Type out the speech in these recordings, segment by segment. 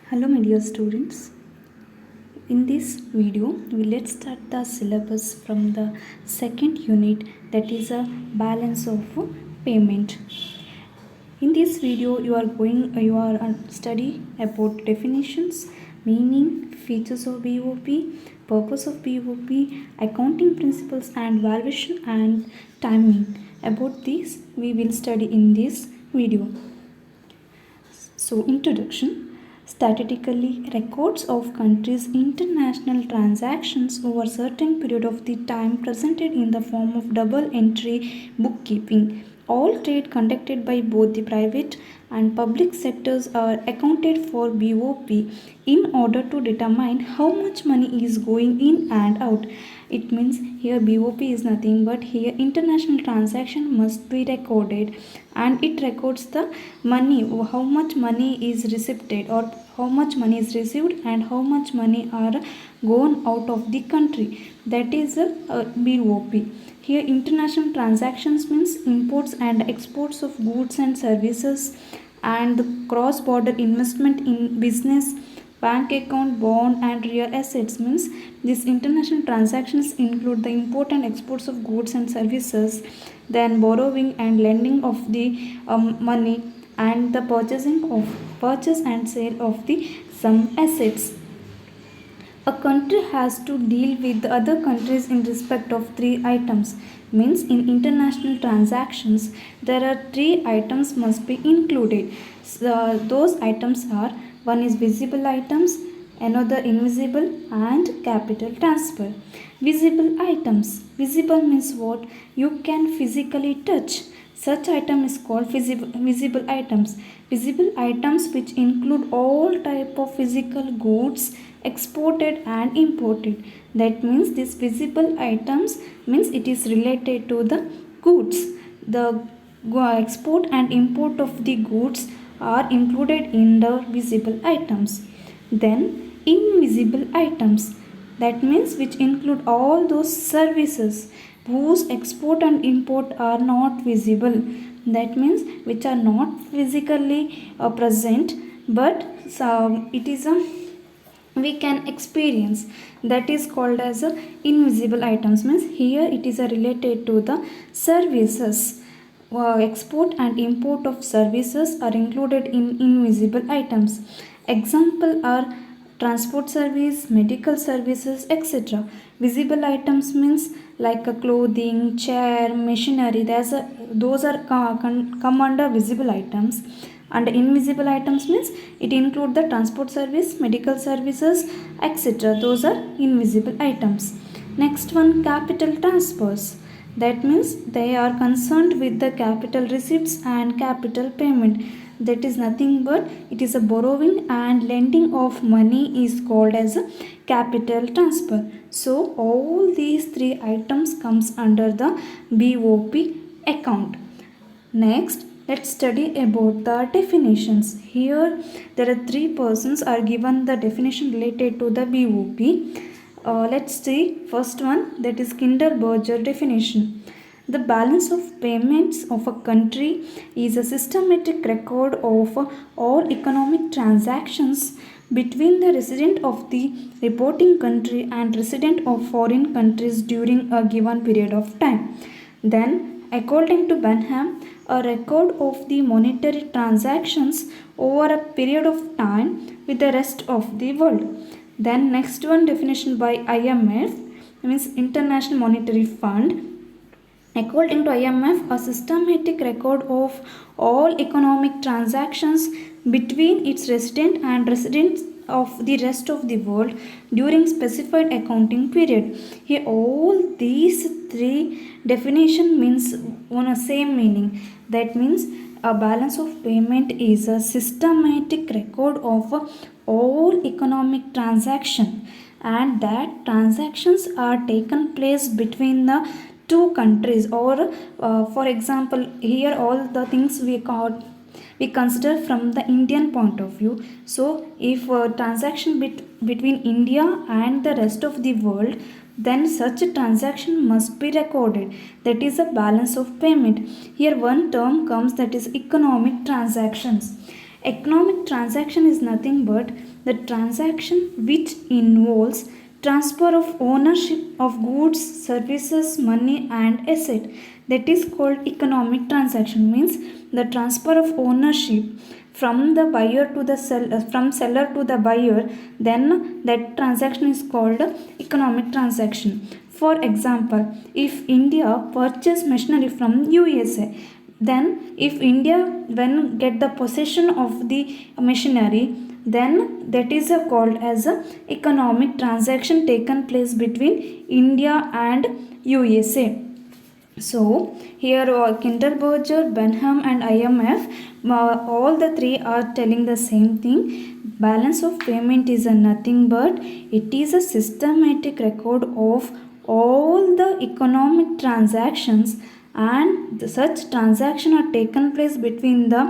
Hello my dear students. In this video, let's start the syllabus from the second unit, that is a balance of payment. In this video, you are study about definitions, meaning, features of BOP, purpose of BOP, accounting principles and valuation and timing. About this, we will study in this video. So, introduction. Statistically, records of countries' international transactions over a certain period of the time presented in the form of double entry bookkeeping. All trade conducted by both the private and public sectors are accounted for BOP in order to determine how much money is going in and out. It means here BOP is nothing but here international transaction must be recorded, and it records the money, how much money is received or how much money is received and how much money are gone out of the country. That is a BOP. Here international transactions means imports and exports of goods and services and cross-border investment in business, bank account, bond and real assets. Means these international transactions include the import and exports of goods and services, then borrowing and lending of the money, and the purchase and sale of the some assets. A country has to deal with the other countries in respect of three items. Means in international transactions there are three items must be included. So, those items are: one is visible items, another invisible, and capital transfer. Visible items. Visible means what? You can physically touch. Such item is called visible items. Visible items which include all type of physical goods exported and imported. That means these visible items means it is related to the goods. The export and import of the goods are included in the visible items. Then invisible items, that means which include all those services whose export and import are not visible. That means which are not physically present, but it is a we can experience. That is called as a invisible items. Means here it is a related to the services. Export and import of services are included in invisible items. Example are transport service, medical services, etc. Visible items means like a clothing, chair, machinery. Those are come under visible items. And invisible items means it include the transport service, medical services, etc. Those are invisible items. Next one, capital transfers. That means they are concerned with the capital receipts and capital payment. That is nothing but it is a borrowing and lending of money is called as a capital transfer. So all these three items comes under the BOP account. Next, let's study about the definitions. Here there are three persons are given the definition related to the BOP. Let's see first one, that is Kinderberger definition. The balance of payments of a country is a systematic record of all economic transactions between the resident of the reporting country and resident of foreign countries during a given period of time. Then, according to Benham, a record of the monetary transactions over a period of time with the rest of the world. Then next one, definition by IMF, means International Monetary Fund. According to IMF, a systematic record of all economic transactions between its resident and residents of the rest of the world during specified accounting period. Here all these three definition means one same meaning. That means a balance of payment is a systematic record of all economic transaction, and that transactions are taken place between the two countries, or for example here all the things we consider from the Indian point of view. So if a transaction between India and the rest of the world, then such a transaction must be recorded. That is a balance of payment. Here one term comes, that is economic transactions. Economic transaction is nothing but the transaction which involves transfer of ownership of goods, services, money and asset. That is called economic transaction. Means the transfer of ownership from the buyer to the from seller to the buyer, then that transaction is called economic transaction. For example, if India purchase machinery from USA, then if India when get the possession of the machinery, then that is called as a economic transaction taken place between India and USA. So here Kinderberger, Benham and IMF, all the three are telling the same thing. Balance of payment is a nothing but it is a systematic record of all the economic transactions, and such transactions are taken place between the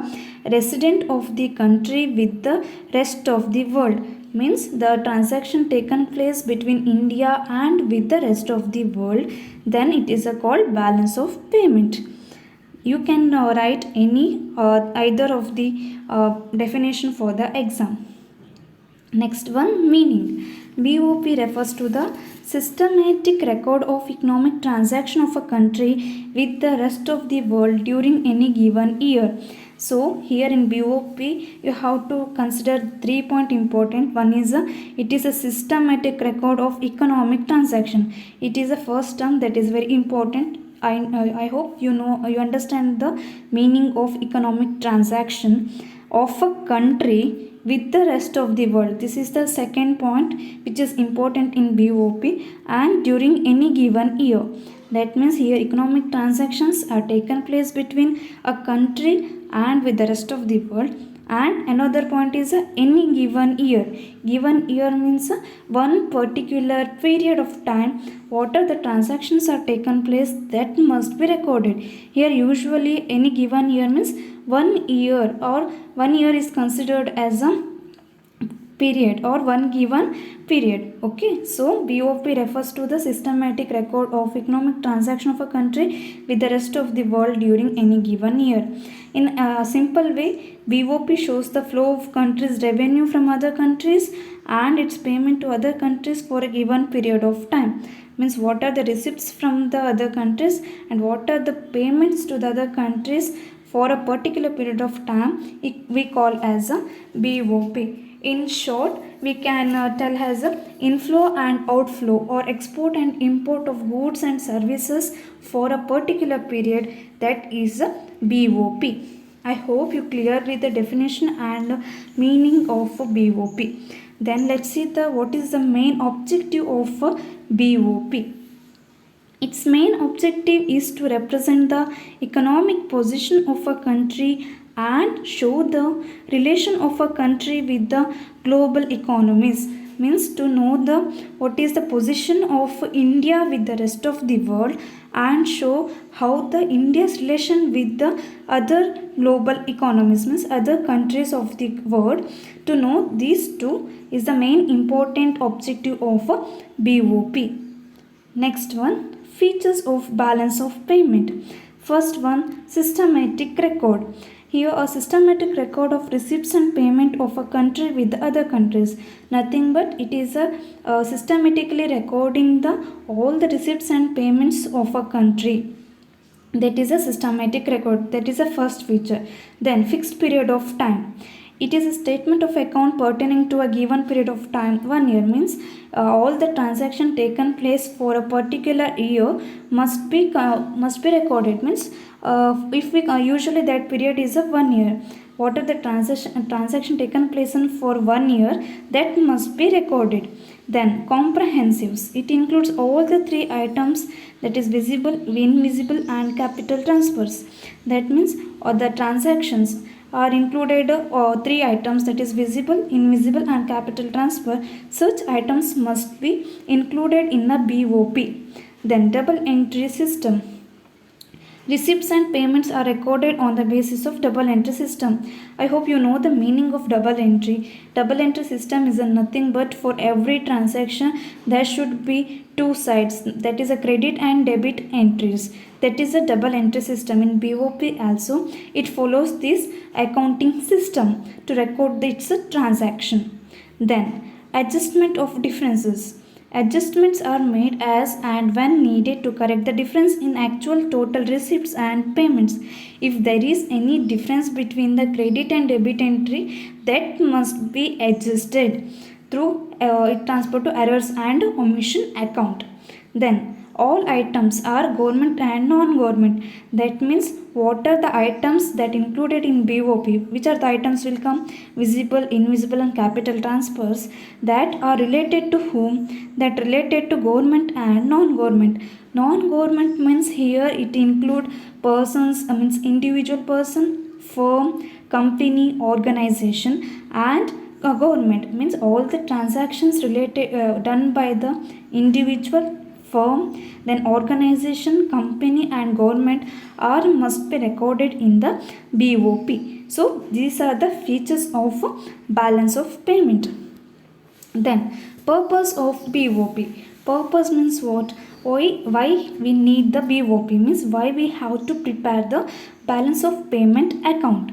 resident of the country with the rest of the world. Means the transaction taken place between India and with the rest of the world, then it is called balance of payment. You can write any either of the definition for the exam. Next one, meaning. BOP refers to the systematic record of economic transaction of a country with the rest of the world during any given year. So here in BOP you have to consider 3 point important. One is it is a systematic record of economic transaction. It is the first term that is very important. I hope you understand the meaning of economic transaction of a country with the rest of the world. This is the second point which is important in BOP, and during any given year. That means here economic transactions are taken place between a country and with the rest of the world. And another point is any given year. Given year means one particular period of time what are the transactions are taken place, that must be recorded. Here usually any given year means 1 year, or 1 year is considered as a period or one given period. Okay, so BOP refers to the systematic record of economic transaction of a country with the rest of the world during any given year. In a simple way, BOP shows the flow of countries' revenue from other countries and its payment to other countries for a given period of time. Means what are the receipts from the other countries and what are the payments to the other countries for a particular period of time, we call as a BOP. In short, we can tell as a inflow and outflow or export and import of goods and services for a particular period, that is a BOP. I hope you clear with the definition and meaning of BOP. Then let's see what is the main objective of BOP. Its main objective is to represent the economic position of a country and show the relation of a country with the global economies. Means to know what is the position of India with the rest of the world and show how the India's relation with the other global economies, means other countries of the world. To know these two is the main important objective of BOP. Next one, features of balance of payment. First one, systematic record. Here a systematic record of receipts and payment of a country with other countries. Nothing but it is a systematically recording all the receipts and payments of a country. That is a systematic record. That is the first feature. Then fixed period of time. It is a statement of account pertaining to a given period of time. 1 year means all the transaction taken place for a particular year must be recorded. Means if we usually that period is of 1 year. What are the transaction taken place in for 1 year, that must be recorded. Then comprehensives. It includes all the 3 items, that is visible, invisible and capital transfers. That means the transactions are included 3 items, that is visible, invisible and capital transfer. Such items must be included in the BOP. Then double entry system. Receipts and payments are recorded on the basis of double entry system. I hope you know the meaning of double entry. Double entry system is nothing but for every transaction there should be 2 sides, that is a credit and debit entries. That is a double entry system. In BOP also it follows this accounting system to record its transaction. Then, adjustment of differences. Adjustments are made as and when needed to correct the difference in actual total receipts and payments. If there is any difference between the credit and debit entry, that must be adjusted through transfer to errors and omission account. Then, all items are government and non-government. That means what are the items that included in BOP, which are the items will come visible, invisible and capital transfers that are related to whom, that related to government and non-government. Non-government means here it include persons, means individual person, firm, company, organization and government means all the transactions related done by the individual, firm, then organization, company and government are must be recorded in the BOP. So these are the features of balance of payment. Then purpose of BOP. Purpose means what? Why we need the BOP means why we have to prepare the balance of payment account.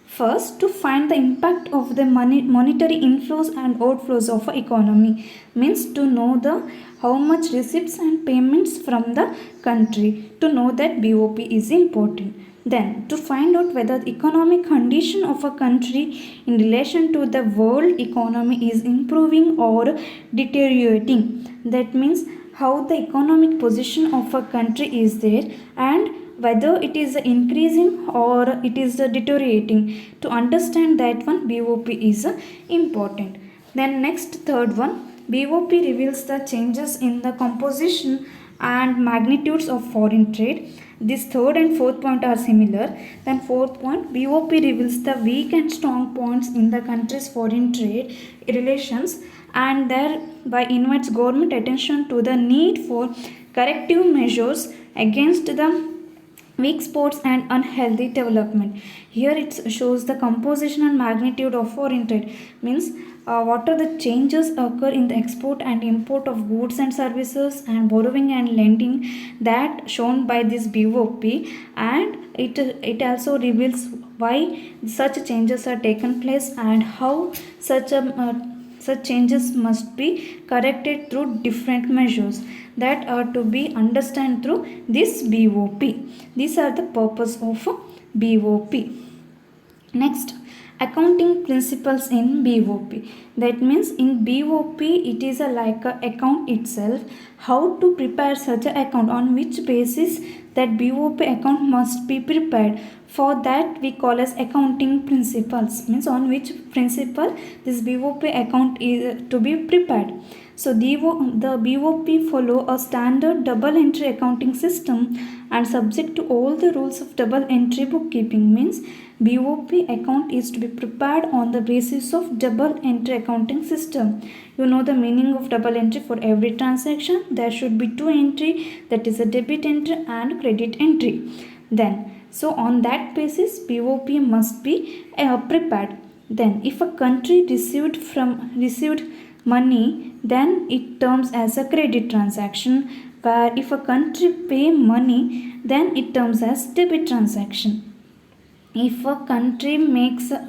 First, to find the impact of the monetary inflows and outflows of economy means to know the how much receipts and payments from the country. To know that BOP is important. Then, to find out whether the economic condition of a country in relation to the world economy is improving or deteriorating. That means how the economic position of a country is there and whether it is increasing or it is deteriorating. To understand that one, BOP is important. Then next, third one, BOP reveals the changes in the composition and magnitudes of foreign trade. This third and fourth point are similar. Then fourth point, BOP reveals the weak and strong points in the country's foreign trade relations and thereby invites government attention to the need for corrective measures against the weak spots and unhealthy development. Here it shows the composition and magnitude of foreign trade means what are the changes occur in the export and import of goods and services and borrowing and lending that shown by this BOP, and it also reveals why such changes are taken place and how such changes must be corrected through different measures that are to be understood through this BOP. These are the purpose of BOP. Next, accounting principles in BOP. That means in BOP it is like a account itself. How to prepare such an account, on which basis that BOP account must be prepared. For that we call as accounting principles, means on which principle this BOP account is to be prepared. So the BOP follow a standard double entry accounting system and subject to all the rules of double entry bookkeeping. Means BOP account is to be prepared on the basis of double entry accounting system. You know the meaning of double entry. For every transaction there should be two entry, that is a debit entry and credit entry. Then so on that basis BOP must be prepared. Then if a country received money, then it terms as a credit transaction, where if a country pay money, then it terms as debit transaction. If a country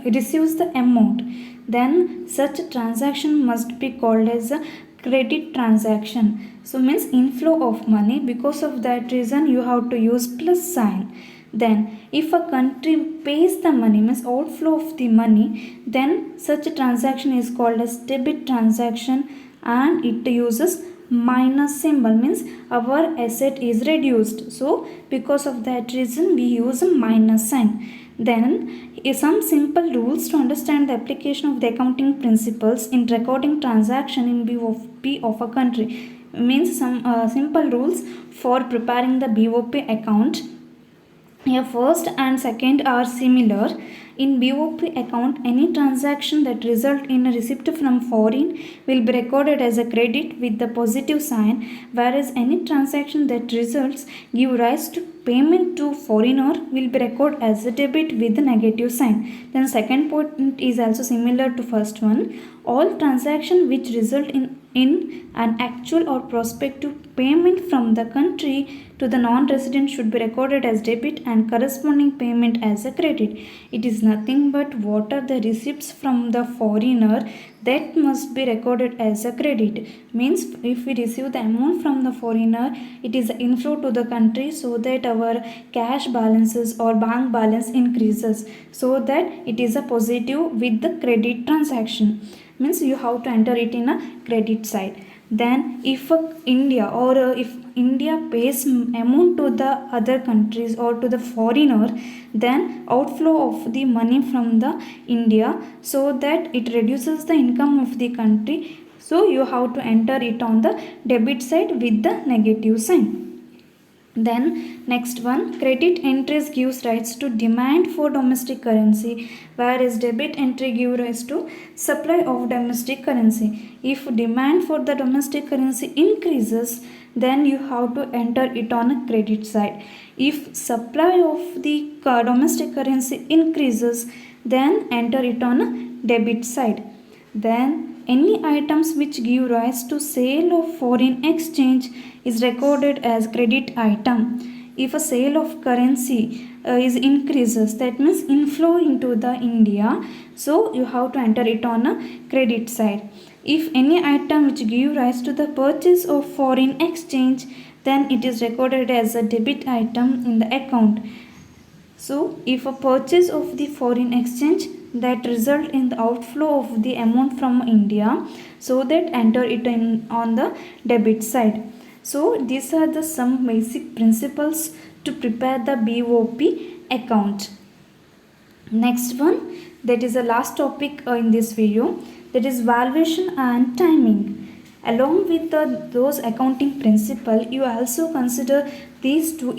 receives the amount, then such a transaction must be called as a credit transaction. So means inflow of money. Because of that reason you have to use plus sign. Then if a country pays the money, means outflow of the money, then such a transaction is called as debit transaction and it uses minus symbol, means our asset is reduced. So because of that reason we use a minus sign. Then some simple rules to understand the application of the accounting principles in recording transaction in BOP of a country. Means some simple rules for preparing the BOP account. Here first and second are similar. In BOP account, any transaction that result in a receipt from foreign will be recorded as a credit with the positive sign, whereas any transaction that results give rise to payment to foreigner will be recorded as a debit with the negative sign. Then second point is also similar to first one. All transactions which result in in an actual or prospective payment from the country to the non-resident should be recorded as debit and corresponding payment as a credit. It is nothing but what are the receipts from the foreigner that must be recorded as a credit. Means if we receive the amount from the foreigner, it is inflow to the country so that our cash balances or bank balance increases, so that it is a positive with the credit transaction. Means you have to enter it in a credit side. Then if if India pays amount to the other countries or to the foreigner, then outflow of the money from the India, so that it reduces the income of the country, so you have to enter it on the debit side with the negative sign. Then next one, credit entries gives rights to demand for domestic currency, whereas debit entry gives rise to supply of domestic currency. If demand for the domestic currency increases, then you have to enter it on a credit side. If supply of the domestic currency increases, then enter it on a debit side. Then any items which give rise to sale of foreign exchange is recorded as credit item. If a sale of currency is increases, that means inflow into the India, so you have to enter it on a credit side. If any item which give rise to the purchase of foreign exchange, then it is recorded as a debit item in the account. So if a purchase of the foreign exchange that result in the outflow of the amount from India, so that enter it in on the debit side. So these are the some basic principles to prepare the BOP account. Next one, that is the last topic in this video, that is valuation and timing. Along with those accounting principle, you also consider these two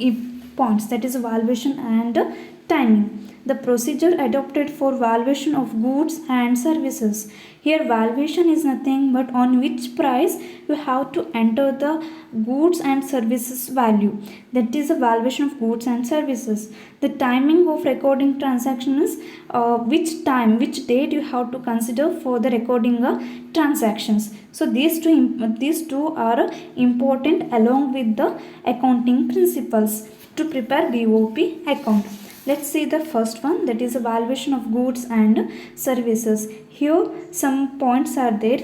points, that is valuation and timing. The procedure adopted for valuation of goods and services. Here valuation is nothing but on which price you have to enter the goods and services value. That is the valuation of goods and services. The timing of recording transaction is which date you have to consider for the recording transactions. So these two are important along with the accounting principles to prepare BOP account. Let's see the first one, that is a valuation of goods and services. Here some points are there.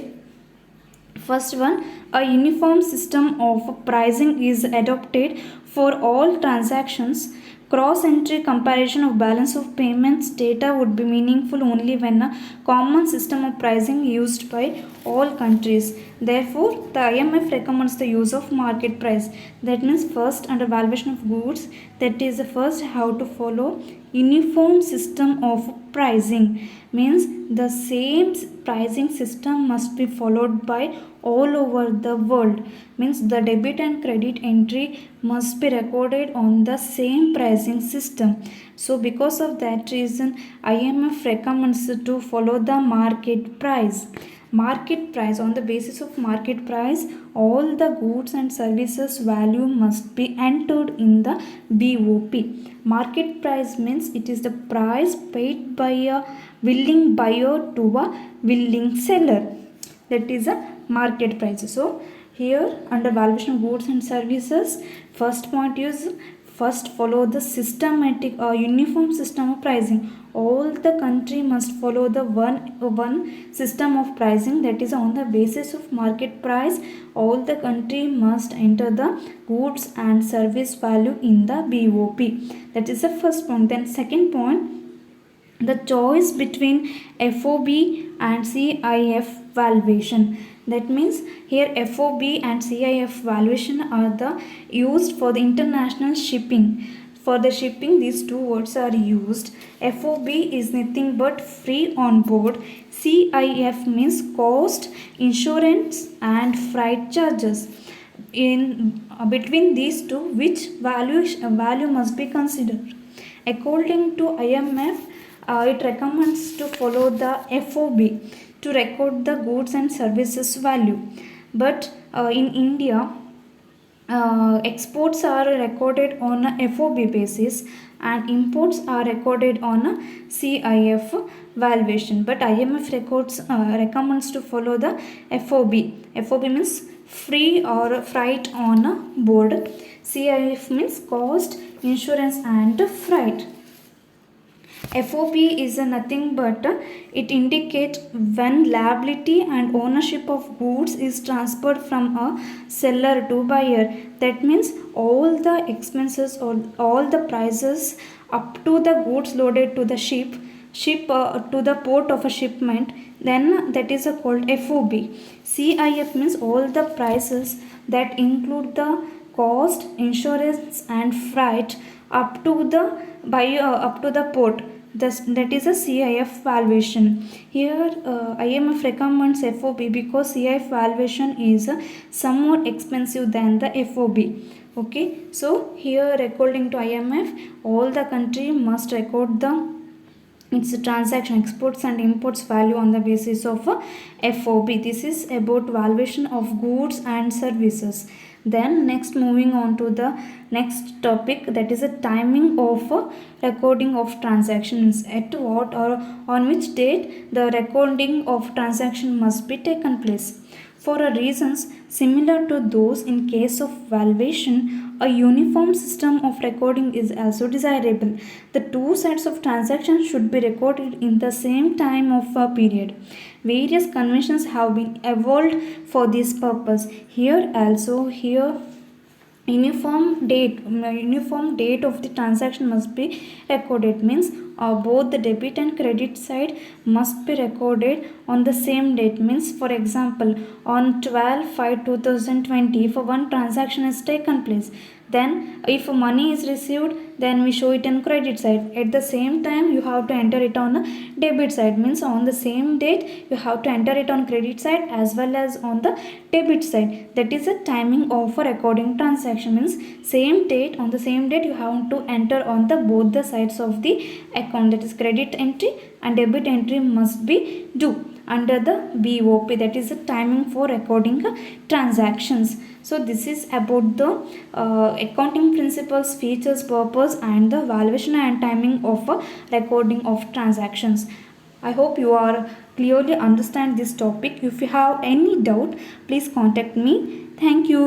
First one, a uniform system of pricing is adopted for all transactions. Cross-entry comparison of balance of payments data would be meaningful only when a common system of pricing used by all countries. Therefore, the IMF recommends the use of market price. That means first under valuation of goods, that is the first how to follow uniform system of pricing. Means the same pricing system must be followed by all over the world. Means the debit and credit entry must be recorded on the same pricing system. So because of that reason, IMF recommends to follow the market price. Market price, on the basis of market price, all the goods and services value must be entered in the BOP. Market price means it is the price paid by a willing buyer to a willing seller. That is a market price. So here under valuation of goods and services, first point is first follow the systematic or uniform system of pricing. All the country must follow the one system of pricing, that is on the basis of market price. All the country must enter the goods and service value in the BOP. That is the first point. Then second point, the choice between FOB and CIF valuation. That means here FOB and CIF valuation are the used for the international shipping. For the shipping, these two words are used. FOB is nothing but free on board. CIF means cost, insurance and freight charges. In between these two, which value must be considered? According to IMF, it recommends to follow the FOB to record the goods and services value. But in India, exports are recorded on a FOB basis, and imports are recorded on a CIF valuation. But IMF recommends to follow the FOB. FOB means free or freight on board. CIF means cost, insurance and freight. FOB is nothing but it indicates when liability and ownership of goods is transferred from a seller to buyer. That means all the expenses or all the prices up to the goods loaded to the ship to the port of a shipment, then that is called FOB. CIF means all the prices that include the cost, insurance and freight up to the up to the port. That is a CIF valuation. Here IMF recommends FOB because CIF valuation is somewhat expensive than the FOB. Okay, so here according to IMF, all the country must record the its transaction exports and imports value on the basis of FOB. This is about valuation of goods and services. Then next moving on to the next topic, that is a timing of recording of transactions. At what or on which date the recording of transaction must be taken place. For reasons similar to those in case of valuation, a uniform system of recording is also desirable. The two sets of transactions should be recorded in the same time of a period. Various conventions have been evolved for this purpose. Here uniform date of the transaction must be recorded, means both the debit and credit side must be recorded on the same date. Means for example, on 12/5/2020 if one transaction has taken place, then if money is received, then we show it on credit side. At the same time you have to enter it on a debit side, means on the same date you have to enter it on credit side as well as on the debit side. That is a timing of a recording transaction, means same date, on the same date you have to enter on the both the sides of the account, that is credit entry and debit entry must be due under the BOP, that is the timing for recording transactions. So this is about the accounting principles, features, purpose and the valuation and timing of recording of transactions. I hope you are clearly understand this topic. If you have any doubt, please contact me. Thank you.